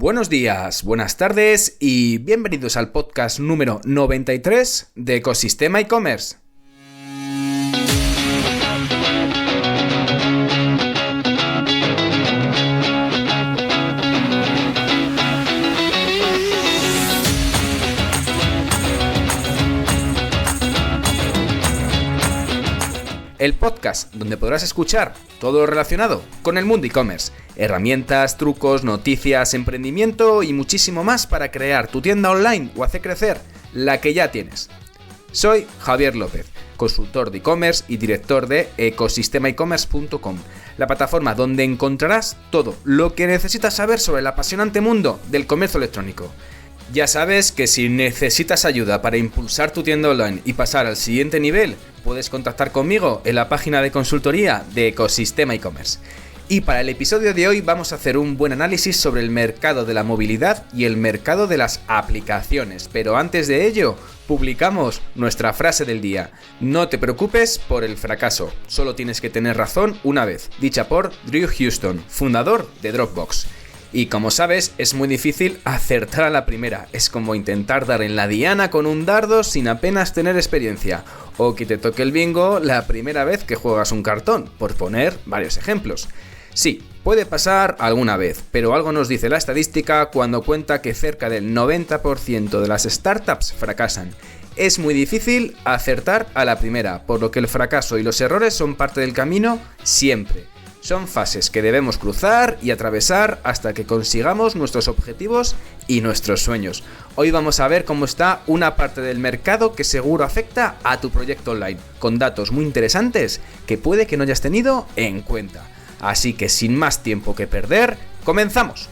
Buenos días, buenas tardes y bienvenidos al podcast número 93 de Ecosistema e-commerce. El podcast donde podrás escuchar todo lo relacionado con el mundo e-commerce, herramientas, trucos, noticias, emprendimiento y muchísimo más para crear tu tienda online o hacer crecer la que ya tienes. Soy Javier López, consultor de e-commerce y director de ecosistemaecommerce.com, la plataforma donde encontrarás todo lo que necesitas saber sobre el apasionante mundo del comercio electrónico. Ya sabes que si necesitas ayuda para impulsar tu tienda online y pasar al siguiente nivel, puedes contactar conmigo en la página de consultoría de Ecosistema e-commerce. Y para el episodio de hoy vamos a hacer un buen análisis sobre el mercado de la movilidad y el mercado de las aplicaciones. Pero antes de ello, publicamos nuestra frase del día. No te preocupes por el fracaso, solo tienes que tener razón una vez, dicha por Drew Houston, fundador de Dropbox. Y como sabes, es muy difícil acertar a la primera. Es como intentar dar en la diana con un dardo sin apenas tener experiencia. O que te toque el bingo la primera vez que juegas un cartón, por poner varios ejemplos. Sí, puede pasar alguna vez, pero algo nos dice la estadística cuando cuenta que cerca del 90% de las startups fracasan. Es muy difícil acertar a la primera, por lo que el fracaso y los errores son parte del camino siempre. Son fases que debemos cruzar y atravesar hasta que consigamos nuestros objetivos y nuestros sueños. Hoy vamos a ver cómo está una parte del mercado que seguro afecta a tu proyecto online, con datos muy interesantes que puede que no hayas tenido en cuenta. Así que sin más tiempo que perder, ¡comenzamos!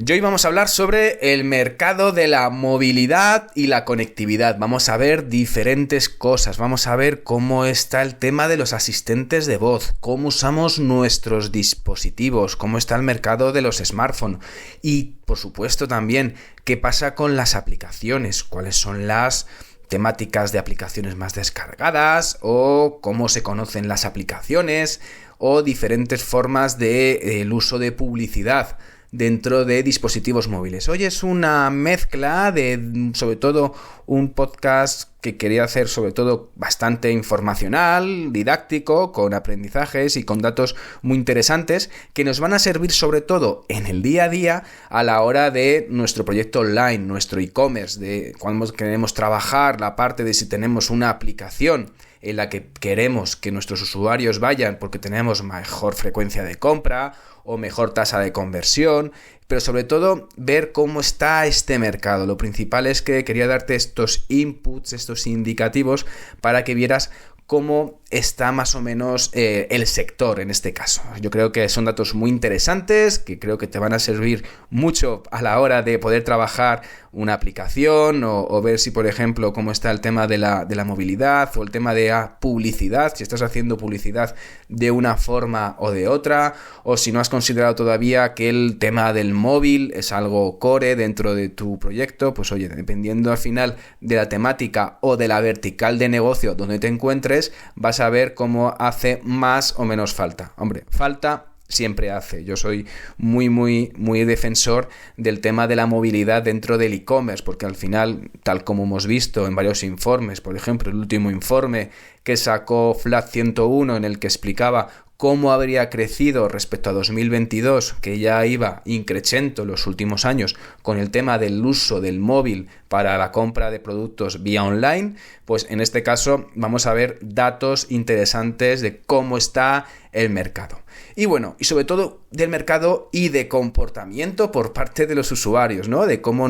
Y hoy vamos a hablar sobre el mercado de la movilidad y la conectividad. Vamos a ver diferentes cosas, vamos a ver cómo está el tema de los asistentes de voz, cómo usamos nuestros dispositivos, cómo está el mercado de los smartphones y, por supuesto, también qué pasa con las aplicaciones, cuáles son las temáticas de aplicaciones más descargadas o cómo se conocen las aplicaciones o diferentes formas del uso de publicidad dentro de dispositivos móviles. Hoy es una mezcla de, sobre todo, un podcast que quería hacer sobre todo bastante informacional, didáctico, con aprendizajes y con datos muy interesantes que nos van a servir sobre todo en el día a día a la hora de nuestro proyecto online, nuestro e-commerce, de cuando queremos trabajar la parte de si tenemos una aplicación en la que queremos que nuestros usuarios vayan porque tenemos mejor frecuencia de compra o mejor tasa de conversión, pero sobre todo ver cómo está este mercado. Lo principal es que quería darte estos inputs, estos indicativos para que vieras cómo está más o menos el sector en este caso. Yo creo que son datos muy interesantes, que creo que te van a servir mucho a la hora de poder trabajar una aplicación o ver si, por ejemplo, cómo está el tema de la movilidad o el tema de la publicidad, si estás haciendo publicidad de una forma o de otra, o si no has considerado todavía que el tema del móvil es algo core dentro de tu proyecto, pues oye, dependiendo al final de la temática o de la vertical de negocio donde te encuentres, vas a ver cómo hace más o menos falta. Hombre, falta siempre hace. Yo soy muy defensor del tema de la movilidad dentro del e-commerce, porque al final, tal como hemos visto en varios informes, por ejemplo, el último informe que sacó Flat 101 en el que explicaba cómo habría crecido respecto a 2022, que ya iba increciendo los últimos años con el tema del uso del móvil para la compra de productos vía online, pues en este caso vamos a ver datos interesantes de cómo está el mercado. Y bueno, y sobre todo del mercado y de comportamiento por parte de los usuarios, ¿no? De cómo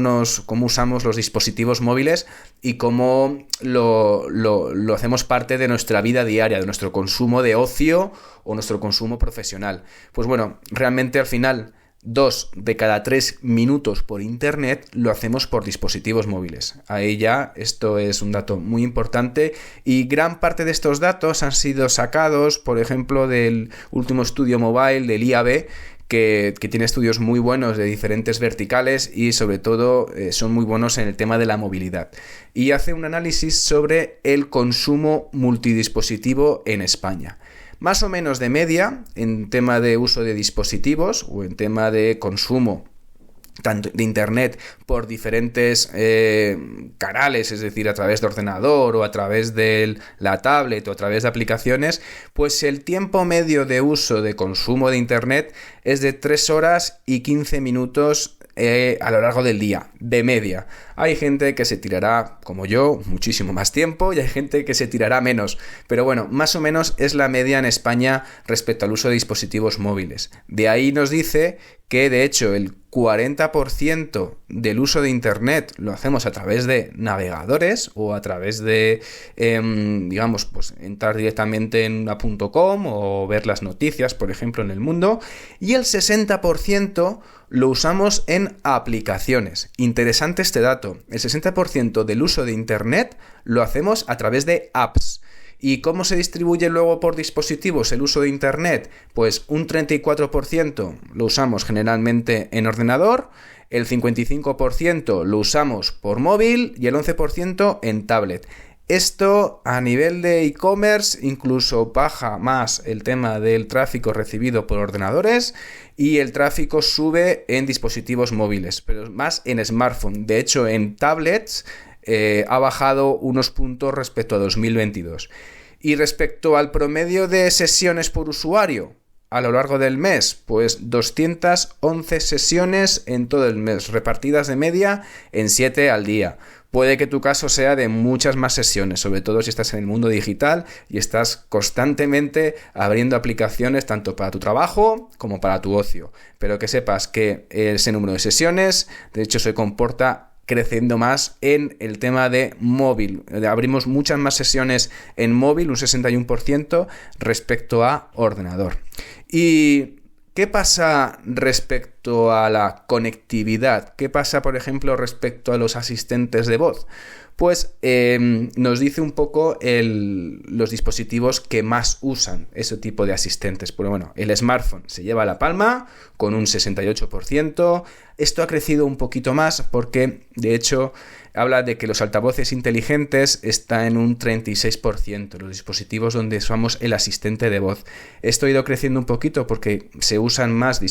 usamos los dispositivos móviles y cómo lo hacemos parte de nuestra vida diaria, de nuestro consumo de ocio o nuestro consumo profesional. Pues bueno, realmente al final 2 de cada 3 minutos por internet lo hacemos por dispositivos móviles. Ahí ya esto es un dato muy importante y gran parte de estos datos han sido sacados, por ejemplo, del último estudio mobile del IAB, que tiene estudios muy buenos de diferentes verticales y sobre todo son muy buenos en el tema de la movilidad. Y hace un análisis sobre el consumo multidispositivo en España. Más o menos de media en tema de uso de dispositivos o en tema de consumo tanto de internet por diferentes canales, es decir, a través de ordenador o a través de la tablet o a través de aplicaciones, pues el tiempo medio de uso de consumo de internet es de 3 horas y 15 minutos a lo largo del día, de media. Hay gente que se tirará, como yo, muchísimo más tiempo y hay gente que se tirará menos. Pero bueno, más o menos es la media en España respecto al uso de dispositivos móviles. De ahí nos dice que, de hecho, el 40% del uso de internet lo hacemos a través de navegadores o a través de, digamos, pues entrar directamente en una .com o ver las noticias, por ejemplo, en El Mundo, y el 60% lo usamos en aplicaciones. Interesante este dato. El 60% del uso de internet lo hacemos a través de apps. ¿Y cómo se distribuye luego por dispositivos el uso de internet? Pues un 34% lo usamos generalmente en ordenador, el 55% lo usamos por móvil y el 11% en tablet. Esto a nivel de e-commerce incluso baja más el tema del tráfico recibido por ordenadores y el tráfico sube en dispositivos móviles, pero más en smartphone. De hecho, en tablets ha bajado unos puntos respecto a 2022. Y respecto al promedio de sesiones por usuario a lo largo del mes, pues 211 sesiones en todo el mes, repartidas de media en 7 al día. Puede que tu caso sea de muchas más sesiones, sobre todo si estás en el mundo digital y estás constantemente abriendo aplicaciones tanto para tu trabajo como para tu ocio. Pero que sepas que ese número de sesiones, de hecho, se comporta creciendo más en el tema de móvil. Abrimos muchas más sesiones en móvil, un 61% respecto a ordenador. ¿Y qué pasa respecto a la conectividad? ¿Qué pasa, por ejemplo, respecto a los asistentes de voz? Pues nos dice un poco los dispositivos que más usan ese tipo de asistentes. Pero bueno, el smartphone se lleva la palma con un 68%. Esto ha crecido un poquito más porque, de hecho, habla de que los altavoces inteligentes están en un 36%, los dispositivos donde usamos el asistente de voz. Esto ha ido creciendo un poquito porque se usan más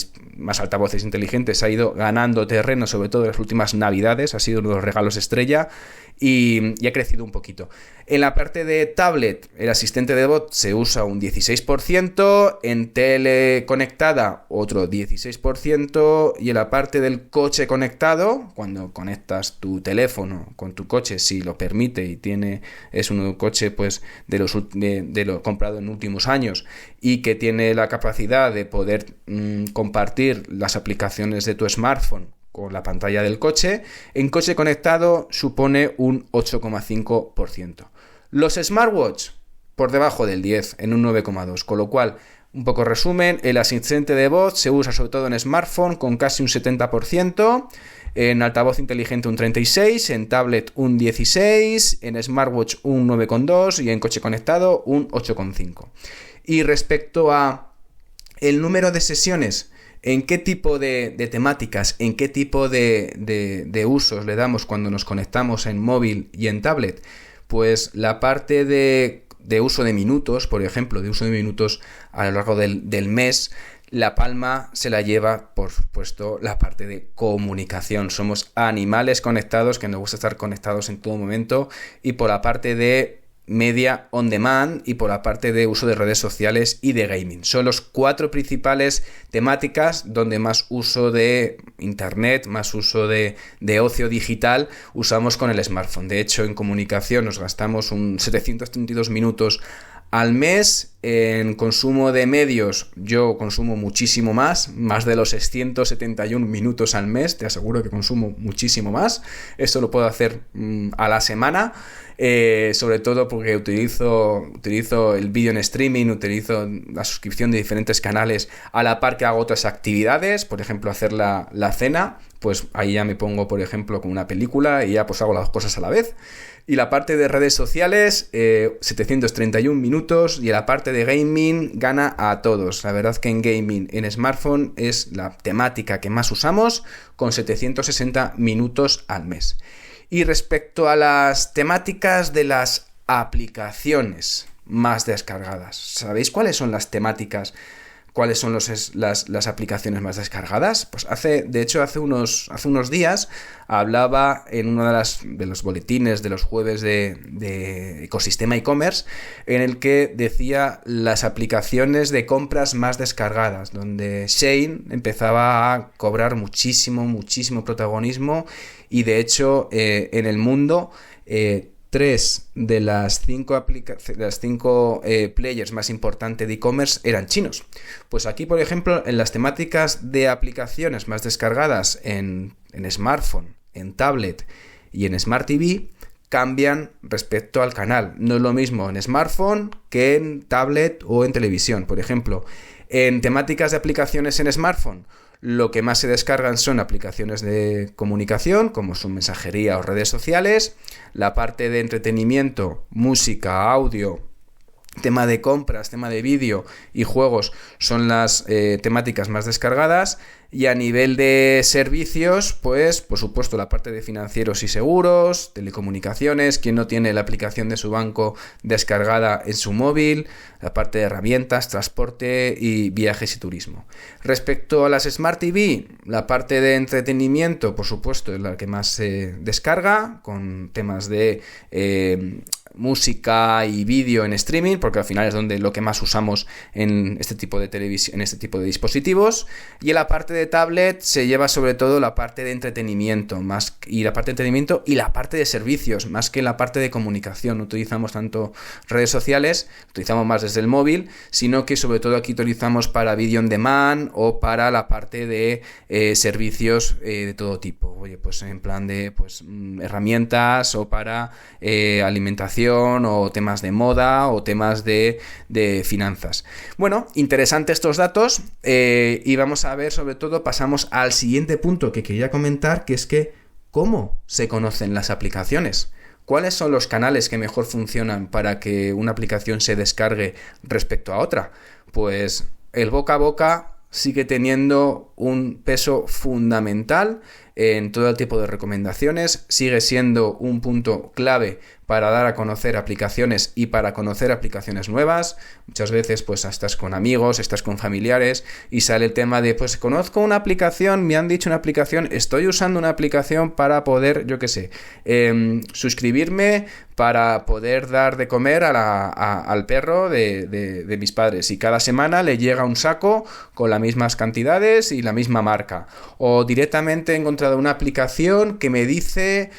altavoces inteligentes, ha ido ganando terreno, sobre todo en las últimas navidades, ha sido uno de los regalos estrella y ha crecido un poquito. En la parte de tablet, el asistente de voz se usa un 16%, en tele conectada otro 16% y en la parte del coche conectado, cuando conectas tu teléfono con tu coche, si lo permite y es un coche pues de lo comprado en últimos años y que tiene la capacidad de poder compartir las aplicaciones de tu smartphone con la pantalla del coche, en coche conectado supone un 8,5%. Los smartwatch por debajo del 10, en un 9,2%, con lo cual, un poco resumen, el asistente de voz se usa sobre todo en smartphone con casi un 70%, en altavoz inteligente un 36%, en tablet un 16%, en smartwatch un 9,2% y en coche conectado un 8,5%. Y respecto a el número de sesiones, ¿en qué tipo de temáticas, en qué tipo de usos le damos cuando nos conectamos en móvil y en tablet? Pues la parte de uso de minutos, por ejemplo, de uso de minutos a lo largo del mes, la palma se la lleva, por supuesto, la parte de comunicación. Somos animales conectados que nos gusta estar conectados en todo momento, y por la parte de media on demand y por la parte de uso de redes sociales y de gaming. Son los 4 principales temáticas donde más uso de internet, más uso de ocio digital usamos con el smartphone. De hecho, en comunicación nos gastamos un 732 minutos al mes. En consumo de medios yo consumo muchísimo más de los 671 minutos al mes, te aseguro que consumo muchísimo más. Esto lo puedo hacer a la semana, sobre todo porque utilizo el vídeo en streaming, utilizo la suscripción de diferentes canales a la par que hago otras actividades, por ejemplo hacer la cena, pues ahí ya me pongo por ejemplo con una película y ya pues hago las dos cosas a la vez. Y la parte de redes sociales, 731 minutos, y la parte de gaming gana a todos. La verdad que en gaming, en smartphone, es la temática que más usamos, con 760 minutos al mes. Y respecto a las temáticas de las aplicaciones, más descargadas. ¿Sabéis cuáles son las temáticas? ¿Cuáles son las aplicaciones más descargadas? Pues hace unos días hablaba en uno de los boletines de los jueves de ecosistema e-commerce, en el que decía las aplicaciones de compras más descargadas, donde Shein empezaba a cobrar muchísimo protagonismo, y de hecho en el mundo 3 de las 5 players más importantes de e-commerce eran chinos. Pues aquí, por ejemplo, en las temáticas de aplicaciones más descargadas en smartphone, en tablet y en Smart TV, cambian respecto al canal. No es lo mismo en smartphone que en tablet o en televisión. Por ejemplo, en temáticas de aplicaciones en smartphone, lo que más se descargan son aplicaciones de comunicación, como son mensajería o redes sociales. La parte de entretenimiento, música, audio, tema de compras, tema de vídeo y juegos son las temáticas más descargadas. Y a nivel de servicios, pues por supuesto la parte de financieros y seguros, telecomunicaciones, quien no tiene la aplicación de su banco descargada en su móvil, la parte de herramientas, transporte y viajes y turismo. Respecto a las Smart TV, la parte de entretenimiento, por supuesto, es la que más se descarga, con temas de música y vídeo en streaming, porque al final es donde lo que más usamos en este tipo de televisión, en este tipo de dispositivos. Y en la parte de tablet se lleva sobre todo la parte de entretenimiento, y la parte de servicios, más que la parte de comunicación. No utilizamos tanto redes sociales, utilizamos más desde el móvil, sino que sobre todo aquí utilizamos para video on demand o para la parte de servicios de todo tipo. Oye, pues en plan de herramientas, o para alimentación, o temas de moda, o temas de finanzas. Bueno, interesantes estos datos, y vamos a ver, sobre todo, pasamos al siguiente punto que quería comentar, que es que ¿cómo se conocen las aplicaciones? ¿Cuáles son los canales que mejor funcionan para que una aplicación se descargue respecto a otra? Pues el boca a boca sigue teniendo un peso fundamental en todo el tipo de recomendaciones, sigue siendo un punto clave para dar a conocer aplicaciones y para conocer aplicaciones nuevas. Muchas veces pues estás con amigos, estás con familiares y sale el tema de pues conozco una aplicación, me han dicho una aplicación, estoy usando una aplicación para poder, suscribirme para poder dar de comer al perro de mis padres, y cada semana le llega un saco con las mismas cantidades y la misma marca. O directamente he encontrado una aplicación que me dice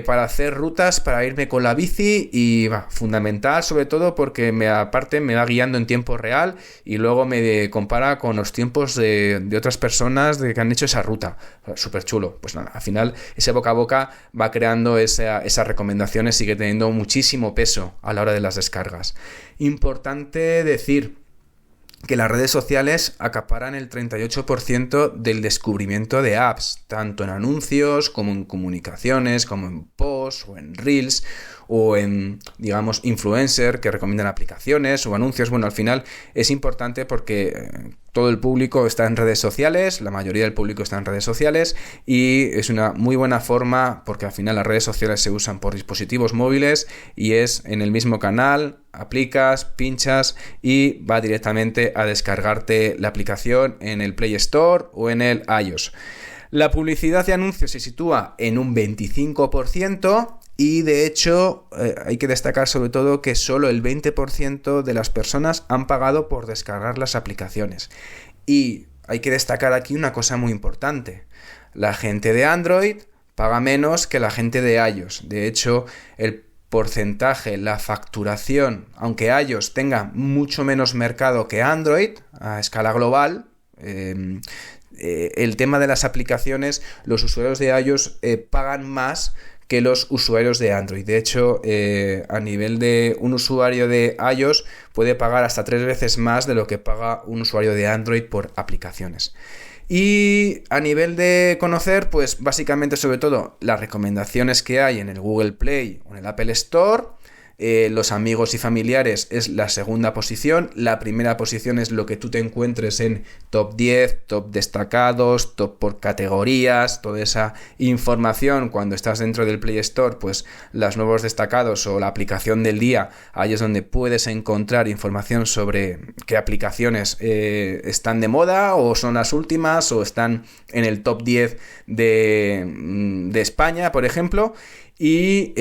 para hacer rutas, para irme con la bici, y fundamental sobre todo porque aparte me va guiando en tiempo real y luego me compara con los tiempos de otras personas que han hecho esa ruta. Súper chulo. Pues nada, al final ese boca a boca va creando esas recomendaciones, sigue teniendo muchísimo peso a la hora de las descargas. Importante decir que las redes sociales acaparan el 38% del descubrimiento de apps, tanto en anuncios como en comunicaciones, como en posts o en reels, o en, influencer que recomiendan aplicaciones o anuncios. Bueno, al final es importante porque todo el público está en redes sociales, la mayoría del público está en redes sociales, y es una muy buena forma porque al final las redes sociales se usan por dispositivos móviles y es en el mismo canal, aplicas, pinchas y va directamente a descargarte la aplicación en el Play Store o en el iOS. La publicidad de anuncios se sitúa en un 25%. Y de hecho hay que destacar sobre todo que solo el 20% de las personas han pagado por descargar las aplicaciones. Y hay que destacar aquí una cosa muy importante. La gente de Android paga menos que la gente de iOS. De hecho, el porcentaje, la facturación, aunque iOS tenga mucho menos mercado que Android a escala global, el tema de las aplicaciones, los usuarios de iOS pagan más que los usuarios de Android. De hecho, a nivel de un usuario de iOS puede pagar hasta 3 veces más de lo que paga un usuario de Android por aplicaciones. Y a nivel de conocer, pues básicamente sobre todo las recomendaciones que hay en el Google Play o en el Apple Store, los amigos y familiares es la segunda posición. La primera posición es lo que tú te encuentres en top 10, top destacados, top por categorías, toda esa información cuando estás dentro del Play Store, pues los nuevos destacados o la aplicación del día, ahí es donde puedes encontrar información sobre qué aplicaciones están de moda o son las últimas o están en el top 10 de España, por ejemplo. Y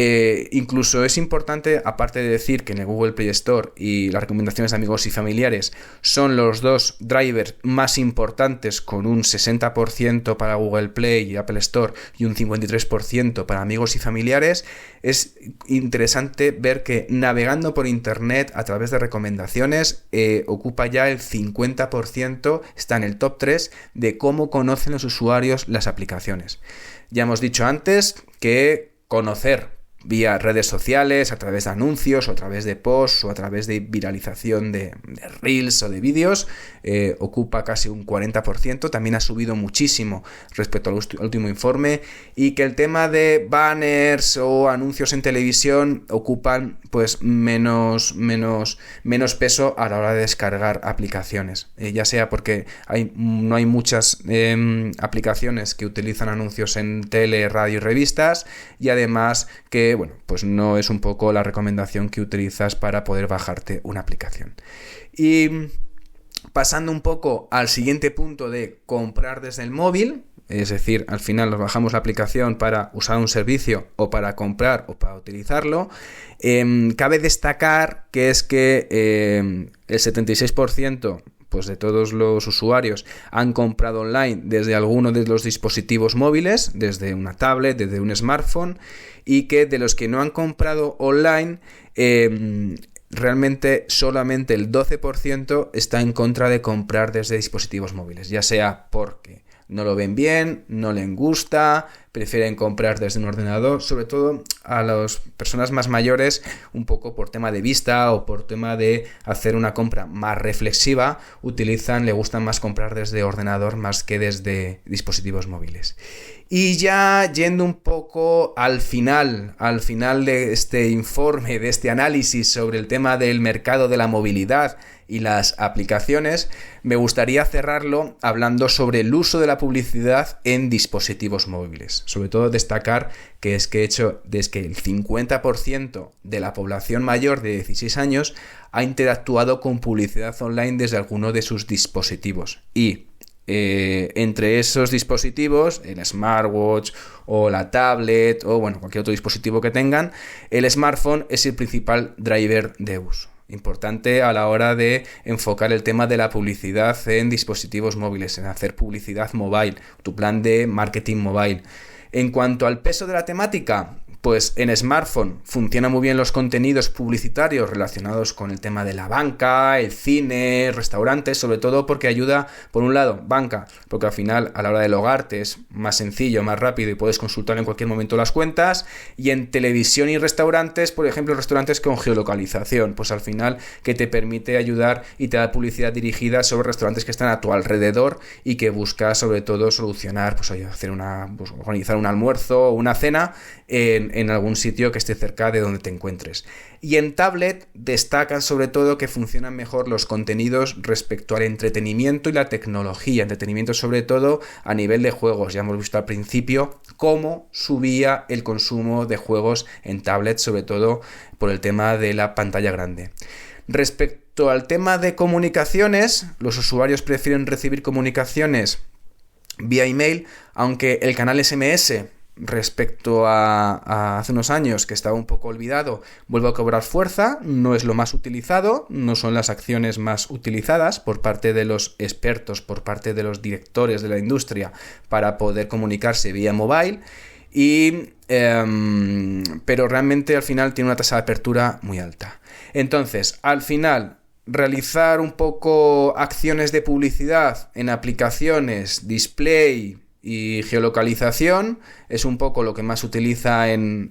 incluso es importante, aparte de decir que en el Google Play Store y las recomendaciones de amigos y familiares son los dos drivers más importantes, con un 60% para Google Play y Apple Store y un 53% para amigos y familiares, es interesante ver que navegando por internet a través de recomendaciones ocupa ya el 50%, está en el top 3 de cómo conocen los usuarios las aplicaciones. Ya hemos dicho antes que conocer vía redes sociales, a través de anuncios, o a través de posts, o a través de viralización de reels o de vídeos, ocupa casi un 40%, también ha subido muchísimo respecto al último informe, y que el tema de banners o anuncios en televisión ocupan pues menos peso a la hora de descargar aplicaciones, ya sea porque no hay muchas aplicaciones que utilizan anuncios en tele, radio y revistas, y además que bueno, pues no es un poco la recomendación que utilizas para poder bajarte una aplicación. Y pasando un poco al siguiente punto de comprar desde el móvil, es decir, al final nos bajamos la aplicación para usar un servicio o para comprar o para utilizarlo, cabe destacar que es que el 76% pues de todos los usuarios han comprado online desde alguno de los dispositivos móviles, desde una tablet, desde un smartphone, y que de los que no han comprado online, realmente solamente el 12% está en contra de comprar desde dispositivos móviles, ya sea porque no lo ven bien, no les gusta, prefieren comprar desde un ordenador, sobre todo a las personas más mayores, un poco por tema de vista o por tema de hacer una compra más reflexiva, le gustan más comprar desde ordenador más que desde dispositivos móviles. Y ya yendo un poco al final de este informe, de este análisis sobre el tema del mercado de la movilidad y las aplicaciones, me gustaría cerrarlo hablando sobre el uso de la publicidad en dispositivos móviles. Sobre todo destacar que es que el 50% de la población mayor de 16 años ha interactuado con publicidad online desde alguno de sus dispositivos. Y entre esos dispositivos, el smartwatch o la tablet o bueno, cualquier otro dispositivo que tengan, el smartphone es el principal driver de uso. Importante a la hora de enfocar el tema de la publicidad en dispositivos móviles, en hacer publicidad mobile, tu plan de marketing mobile. En cuanto al peso de la temática, pues en smartphone funcionan muy bien los contenidos publicitarios relacionados con el tema de la banca, el cine, restaurantes, sobre todo porque ayuda, por un lado, banca, porque al final a la hora de logarte es más sencillo, más rápido y puedes consultar en cualquier momento las cuentas, y en televisión y restaurantes, por ejemplo, restaurantes con geolocalización, pues al final que te permite ayudar y te da publicidad dirigida sobre restaurantes que están a tu alrededor y que busca sobre todo solucionar, pues oye, organizar un almuerzo o una cena en algún sitio que esté cerca de donde te encuentres. Y en tablet destacan sobre todo que funcionan mejor los contenidos respecto al entretenimiento y la tecnología. Entretenimiento sobre todo a nivel de juegos. Ya hemos visto al principio cómo subía el consumo de juegos en tablet, sobre todo por el tema de la pantalla grande. Respecto al tema de comunicaciones, los usuarios prefieren recibir comunicaciones vía email, aunque el canal SMS respecto a hace unos años que estaba un poco olvidado, vuelve a cobrar fuerza, no es lo más utilizado, no son las acciones más utilizadas por parte de los expertos, por parte de los directores de la industria para poder comunicarse vía mobile, pero realmente al final tiene una tasa de apertura muy alta. Entonces, al final, realizar un poco acciones de publicidad en aplicaciones, display y geolocalización es un poco lo que más se utiliza en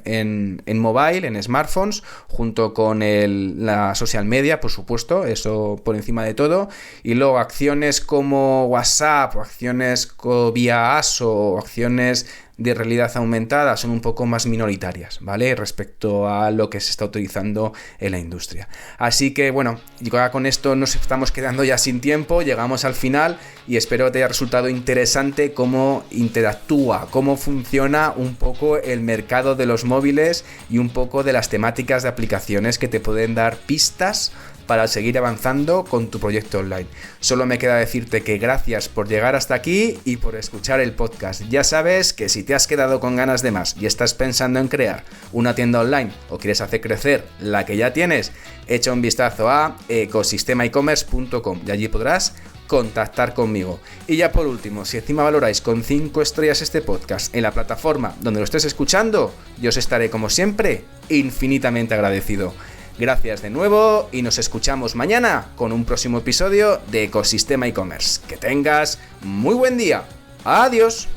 mobile, en smartphones, junto con la social media, por supuesto, eso por encima de todo. Y luego acciones como WhatsApp, o acciones vía ASO, o acciones de realidad aumentada son un poco más minoritarias, ¿vale? Respecto a lo que se está utilizando en la industria. Así que bueno, ya con esto nos estamos quedando ya sin tiempo, llegamos al final y espero que te haya resultado interesante cómo interactúa, cómo funciona un poco el mercado de los móviles y un poco de las temáticas de aplicaciones que te pueden dar pistas para seguir avanzando con tu proyecto online. Solo me queda decirte que gracias por llegar hasta aquí y por escuchar el podcast. Ya sabes que si te has quedado con ganas de más y estás pensando en crear una tienda online o quieres hacer crecer la que ya tienes, echa un vistazo a ecosistemaecommerce.com y allí podrás contactar conmigo. Y ya por último, si encima valoráis con 5 estrellas este podcast en la plataforma donde lo estés escuchando, yo os estaré como siempre infinitamente agradecido. Gracias de nuevo y nos escuchamos mañana con un próximo episodio de Ecosistema e-commerce. Que tengas muy buen día. Adiós.